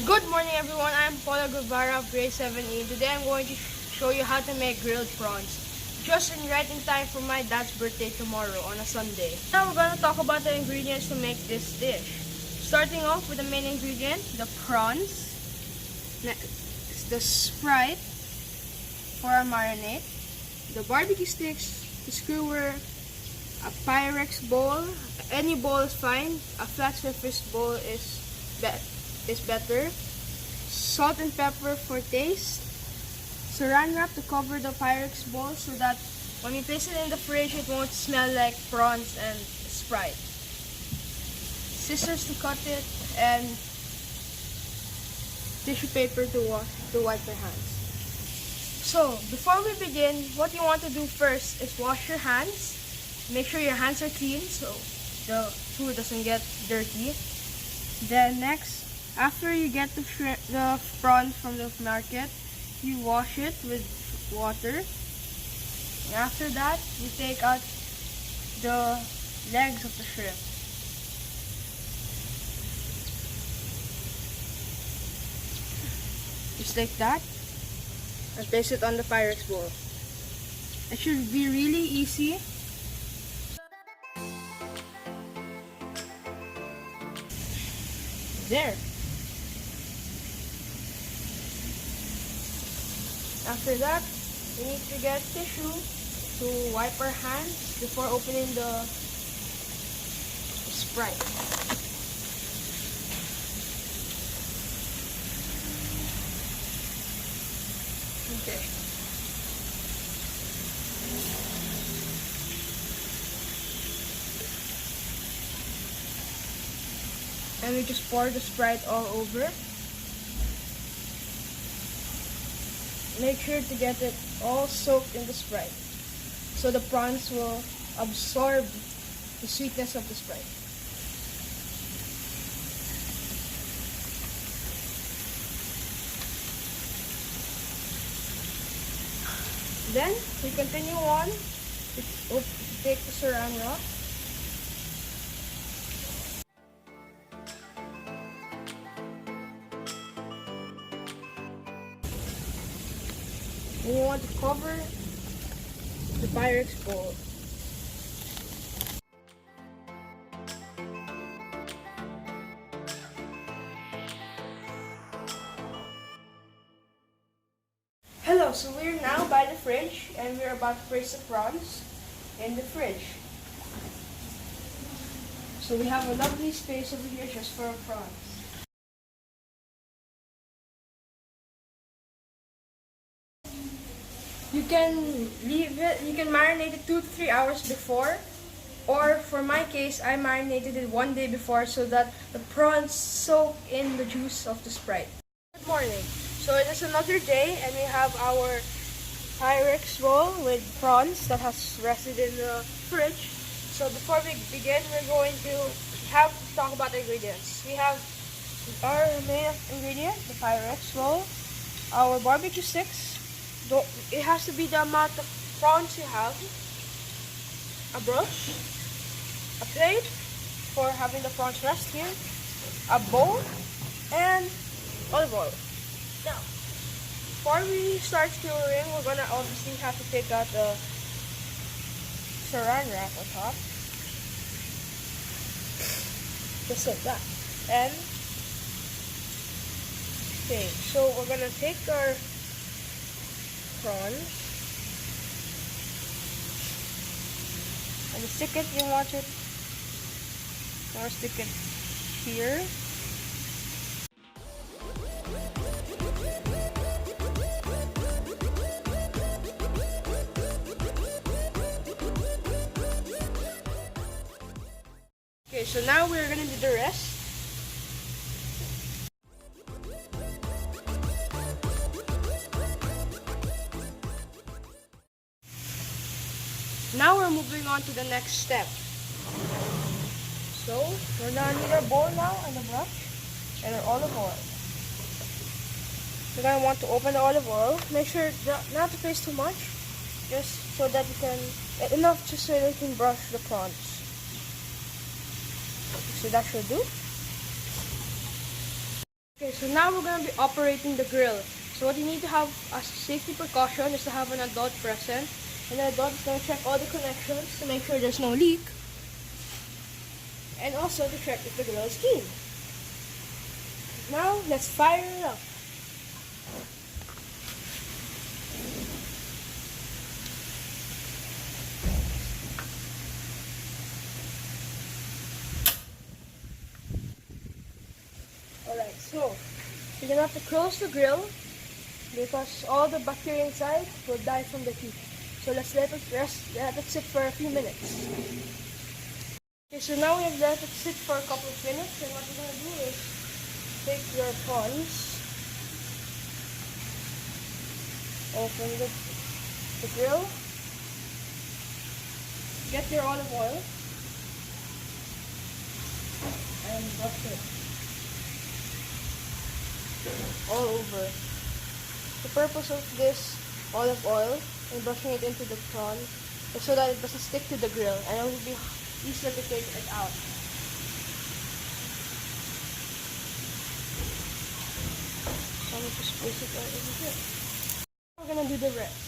Good morning everyone, I'm Paula Guevara of grade 7E. Today I'm going to show you how to make grilled prawns. Just right in time for my dad's birthday tomorrow on a Sunday. Now we're going to talk about the ingredients to make this dish. Starting off with the main ingredient, the prawns, the Sprite for our marinade, the barbecue sticks, the skewer, a Pyrex bowl, any bowl is fine, a flat surface bowl is better, salt and pepper for taste, saran wrap to cover the Pyrex bowl so that when you place it in the fridge it won't smell like prawns and Sprite, scissors to cut it, and tissue paper to wipe your hands. So before we begin, what you want to do first is wash your hands. Make sure your hands are clean so the food doesn't get dirty. Then next, after you get the prawns from the market, you wash it with water. And after that, you take out the legs of the shrimp. Just like that. And place it on the Pyrex bowl. It should be really easy. There. After that, we need to get tissue to wipe our hands before opening the Sprite. Okay. And we just pour the Sprite all over. Make sure to get it all soaked in the Sprite so the prawns will absorb the sweetness of the Sprite. Then we continue on to take the saran wrap. And you want to cover the Pyrex bowl. Hello, so we're now by the fridge and we're about to place the prawns in the fridge. So we have a lovely space over here just for our prawns. You can leave it, you can marinate it 2 to 3 hours before, or for my case, I marinated it 1 day before so that the prawns soak in the juice of the Sprite. Good morning. So it is another day and we have our Pyrex bowl with prawns that has rested in the fridge. So before we begin, we're going to talk about the ingredients. We have our main ingredient, the Pyrex bowl, our barbecue sticks. It has to be the amount of prawns you have, a brush, a plate for having the prawns rest here, a bowl, and olive oil. Now, before we start skewering, we're gonna obviously have to take out the saran wrap on top, just like that. And okay, so we're gonna take our prawns and stick it. You want it, or stick it here. Okay, so now we're gonna do the rest. Now we're moving on to the next step. So we're gonna need our bowl now and a brush and our olive oil. You're gonna want to open the olive oil. Make sure not to place too much, just so that you can enough just so that you can brush the prawns. So that should do. Okay, so now we're going to be operating the grill. So what you need to have as safety precaution is to have an adult present. And the adult is going to check all the connections to make sure there's no leak. And also to check if the grill is clean. Now, let's fire it up. Alright, so you're gonna have to close the grill because all the bacteria inside will die from the heat. So let's let it rest, let it sit for a few minutes. Okay, so now we have let it sit for a couple of minutes, and what we're gonna do is take your prawns, open the grill, get your olive oil, and brush it all over. The purpose of this olive oil and brushing it into the prawn is so that it doesn't stick to the grill and it will be easier to take it out. So I'm just place it right over here. We're gonna do the rest.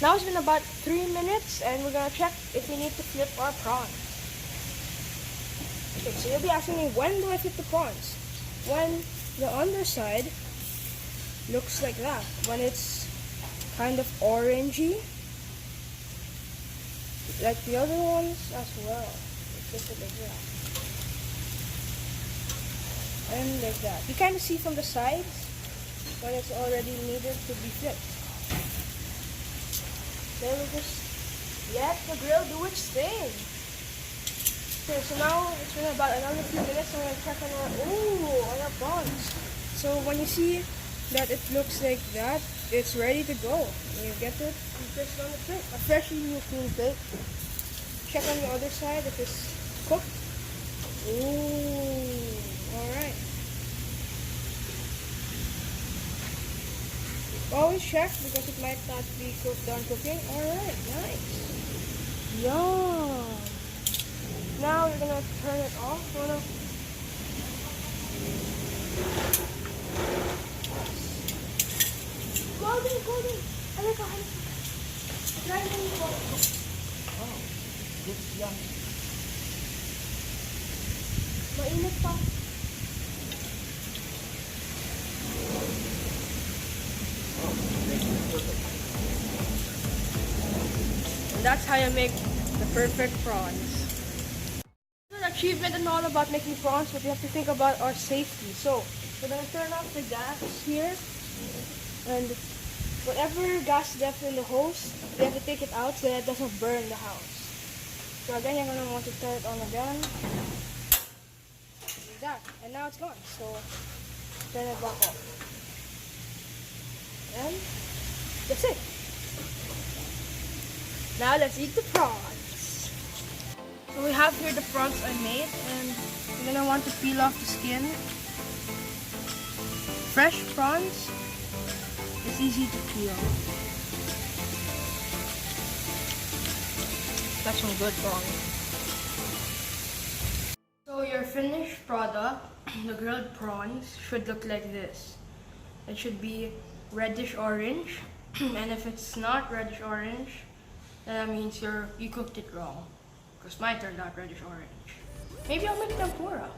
Now it's been about 3 minutes and we're gonna check if we need to flip our prawns. Okay, so you'll be asking me, when do I flip the prawns? When the underside looks like that. When it's kind of orangey, like the other ones as well. Just like that. And like that. You kind of see from the sides when it's already needed to be flipped. Then we just let the grill do its thing. Okay, so now it's been about another few minutes and we're going to check on our prawns. So when you see that it looks like that, it's ready to go. When you get it, you just on the plate. A freshly new clean plate. Check on the other side if it's cooked. Ooh, alright. Always check because it might not be done cooking. Alright, nice. Yum. Now we're gonna turn it off. Oh, no. Golden. Halika. Try mo yung golden. Oh, looks yum. Mainit pa. And that's how you make the perfect prawns. It's an achievement and all about making prawns, but we have to think about our safety. So we're gonna turn off the gas here, and whatever gas left in the hose, we have to take it out so that it doesn't burn the house. So again, you're gonna want to turn it on again, like that, and now it's gone. So turn it back off, and that's it. Now let's eat the prawns. So we have here the prawns I made, and you're gonna want to peel off the skin. Fresh prawns, it's easy to peel. That's some good prawns. So your finished product, the grilled prawns, should look like this. It should be reddish orange, and if it's not reddish orange, that means you cooked it wrong, because mine turned out reddish orange. Maybe I'll make tempura.